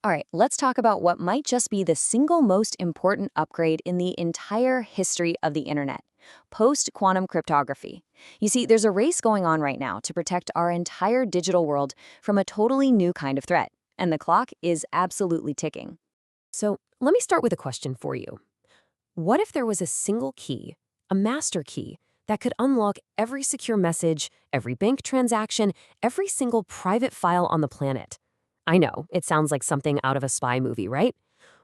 All right, let's talk about what might just be the single most important upgrade in the entire history of the internet: post-quantum cryptography. You see, there's a race going on right now to protect our entire digital world from a totally new kind of threat, and the clock is absolutely ticking. So let me start with a question for you. What if there was a single key, a master key, that could unlock every secure message, every bank transaction, every single private file on the planet? I know, it sounds like something out of a spy movie, right?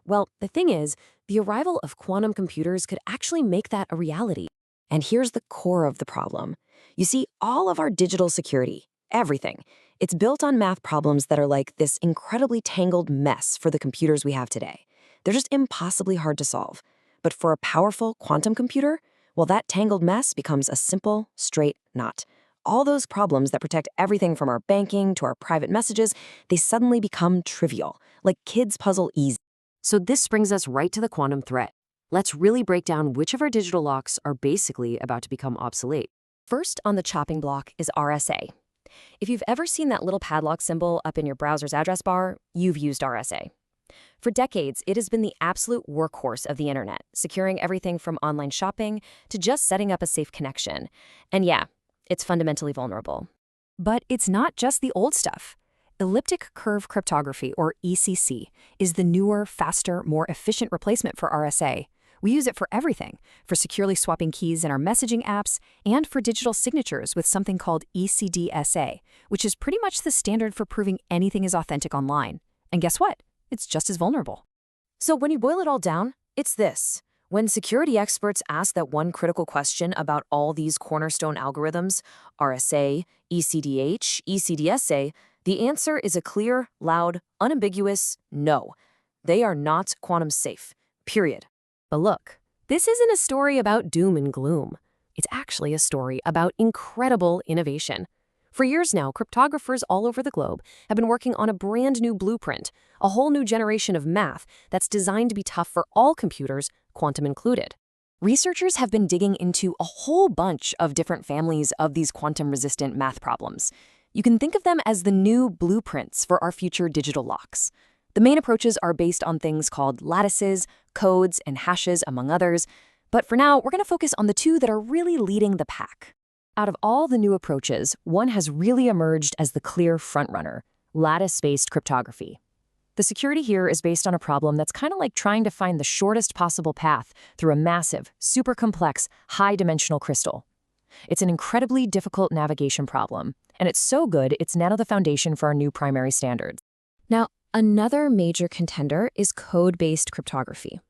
Well, the thing is, the arrival of quantum computers could actually make that a reality. And here's the core of the problem. You see, all of our digital security, everything, it's built on math problems that are like this incredibly tangled mess for the computers we have today. They're just impossibly hard to solve. But for a powerful quantum computer, well, that tangled mess becomes a simple, straight knot. All those problems that protect everything from our banking to our private messages, they suddenly become trivial, like kids' puzzle easy. So this brings us right to the quantum threat. Let's really break down which of our digital locks are basically about to become obsolete. First on the chopping block is RSA. If you've ever seen that little padlock symbol up in your browser's address bar, you've used RSA. For decades, it has been the absolute workhorse of the internet, securing everything from online shopping to just setting up a safe connection. And yeah, it's fundamentally vulnerable. But it's not just the old stuff. Elliptic curve cryptography, or ECC, is the newer, faster, more efficient replacement for RSA. We use it for everything, for securely swapping keys in our messaging apps, and for digital signatures with something called ECDSA, which is pretty much the standard for proving anything is authentic online. And guess what? It's just as vulnerable. So when you boil it all down, it's this. When security experts ask that one critical question about all these cornerstone algorithms, RSA, ECDH, ECDSA, the answer is a clear, loud, unambiguous no. They are not quantum safe, period. But look, this isn't a story about doom and gloom. It's actually a story about incredible innovation. For years now, cryptographers all over the globe have been working on a brand new blueprint, a whole new generation of math that's designed to be tough for all computers, quantum included. Researchers have been digging into a whole bunch of different families of these quantum-resistant math problems. You can think of them as the new blueprints for our future digital locks. The main approaches are based on things called lattices, codes, and hashes, among others. But for now, we're going to focus on the two that are really leading the pack. Out of all the new approaches, one has really emerged as the clear frontrunner: lattice-based cryptography. The security here is based on a problem that's kind of like trying to find the shortest possible path through a massive, super complex, high-dimensional crystal. It's an incredibly difficult navigation problem, and it's so good it's now the foundation for our new primary standards. Now, another major contender is code-based cryptography.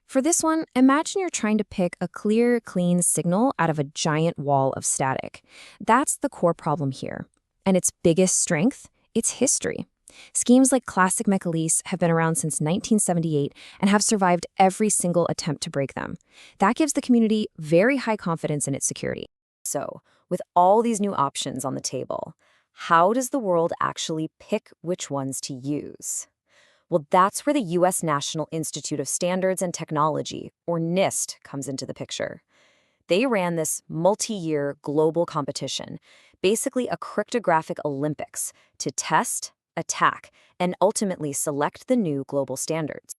For this one, imagine you're trying to pick a clear, clean signal out of a giant wall of static. That's the core problem here. And its biggest strength? Its history. Schemes like classic McAleese have been around since 1978 and have survived every single attempt to break them. That gives the community very high confidence in its security. So, with all these new options on the table, how does the world actually pick which ones to use? Well, that's where the U.S. National Institute of Standards and Technology, or NIST, comes into the picture. They ran this multi-year global competition, basically a cryptographic Olympics, to test, attack, and ultimately select the new global standards.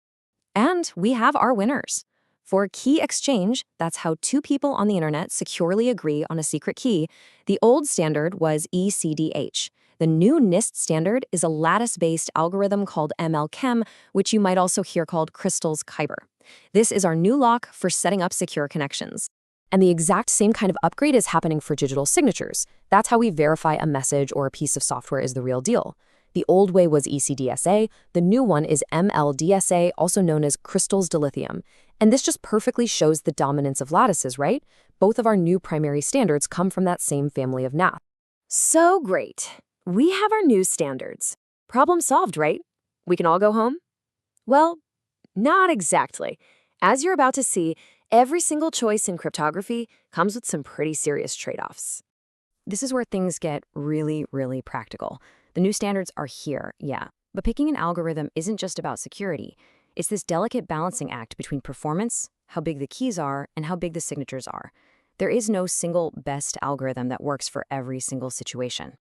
And we have our winners. For key exchange, that's how two people on the internet securely agree on a secret key, the old standard was ECDH. The new NIST standard is a lattice-based algorithm called ML-Chem, which you might also hear called Crystal's Kyber. This is our new lock for setting up secure connections. And the exact same kind of upgrade is happening for digital signatures. That's how we verify a message or a piece of software is the real deal. The old way was ECDSA, the new one is MLDSA, also known as Crystal's dilithium. And this just perfectly shows the dominance of lattices, right? Both of our new primary standards come from that same family of math. So great. We have our new standards. Problem solved, right? We can all go home? Well, not exactly. As you're about to see, every single choice in cryptography comes with some pretty serious trade-offs. This is where things get really, really practical. The new standards are here, yeah. But picking an algorithm isn't just about security. It's this delicate balancing act between performance, how big the keys are, and how big the signatures are. There is no single best algorithm that works for every single situation.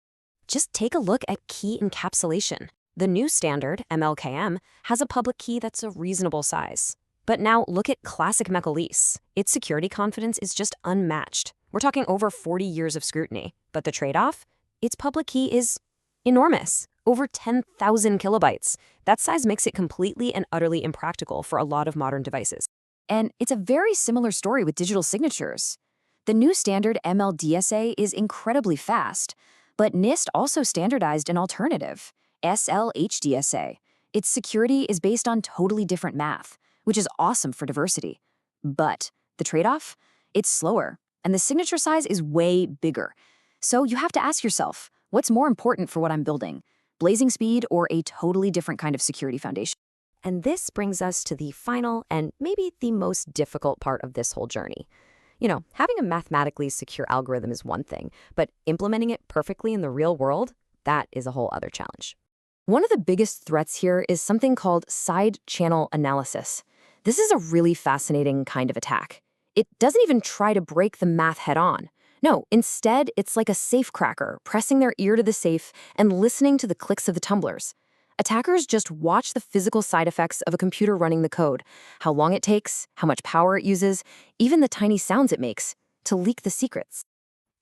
Just take a look at key encapsulation. The new standard, MLKM, has a public key that's a reasonable size. But now look at classic Mechalese. Its security confidence is just unmatched. We're talking over 40 years of scrutiny. But the trade-off? Its public key is enormous, over 10,000 kilobytes. That size makes it completely and utterly impractical for a lot of modern devices. And it's a very similar story with digital signatures. The new standard MLDSA is incredibly fast, but NIST also standardized an alternative, SLHDSA. Its security is based on totally different math, which is awesome for diversity. But the trade-off? It's slower, and the signature size is way bigger. So you have to ask yourself, what's more important for what I'm building? Blazing speed or a totally different kind of security foundation? And this brings us to the final and maybe the most difficult part of this whole journey. Having a mathematically secure algorithm is one thing, but implementing it perfectly in the real world, that is a whole other challenge. One of the biggest threats here is something called side channel analysis. This is a really fascinating kind of attack. It doesn't even try to break the math head on. No, instead, it's like a safe cracker pressing their ear to the safe and listening to the clicks of the tumblers. Attackers just watch the physical side effects of a computer running the code, how long it takes, how much power it uses, even the tiny sounds it makes, to leak the secrets.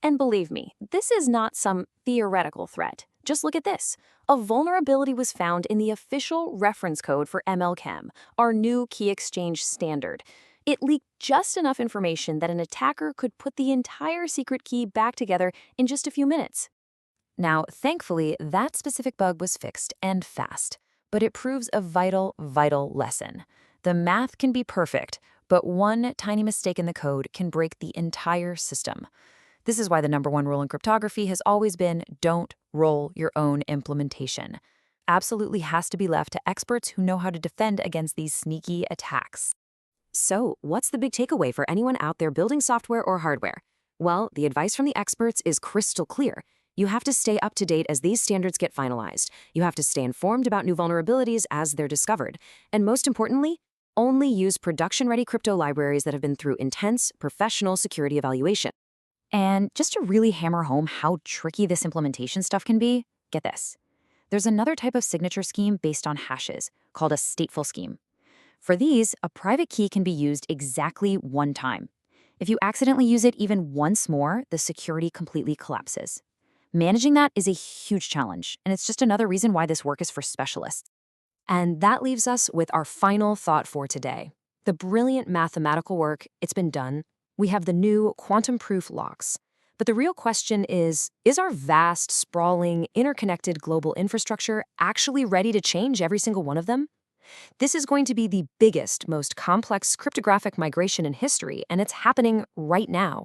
And believe me, this is not some theoretical threat. Just look at this. A vulnerability was found in the official reference code for MLKM, our new key exchange standard. It leaked just enough information that an attacker could put the entire secret key back together in just a few minutes. Now, thankfully, that specific bug was fixed and fast, but it proves a vital lesson. The math can be perfect, but one tiny mistake in the code can break the entire system. This is why the #1 rule in cryptography has always been, don't roll your own implementation. Absolutely has to be left to experts who know how to defend against these sneaky attacks. So, what's the big takeaway for anyone out there building software or hardware? Well, the advice from the experts is crystal clear. You have to stay up to date as these standards get finalized. You have to stay informed about new vulnerabilities as they're discovered. And most importantly, only use production-ready crypto libraries that have been through intense, professional security evaluation. And just to really hammer home how tricky this implementation stuff can be, get this. There's another type of signature scheme based on hashes, called a stateful scheme. For these, a private key can be used exactly one time. If you accidentally use it even once more, the security completely collapses. Managing that is a huge challenge, and it's just another reason why this work is for specialists. And that leaves us with our final thought for today. The brilliant mathematical work, it's been done. We have the new quantum-proof locks. But the real question is our vast, sprawling, interconnected global infrastructure actually ready to change every single one of them? This is going to be the biggest, most complex cryptographic migration in history, and it's happening right now.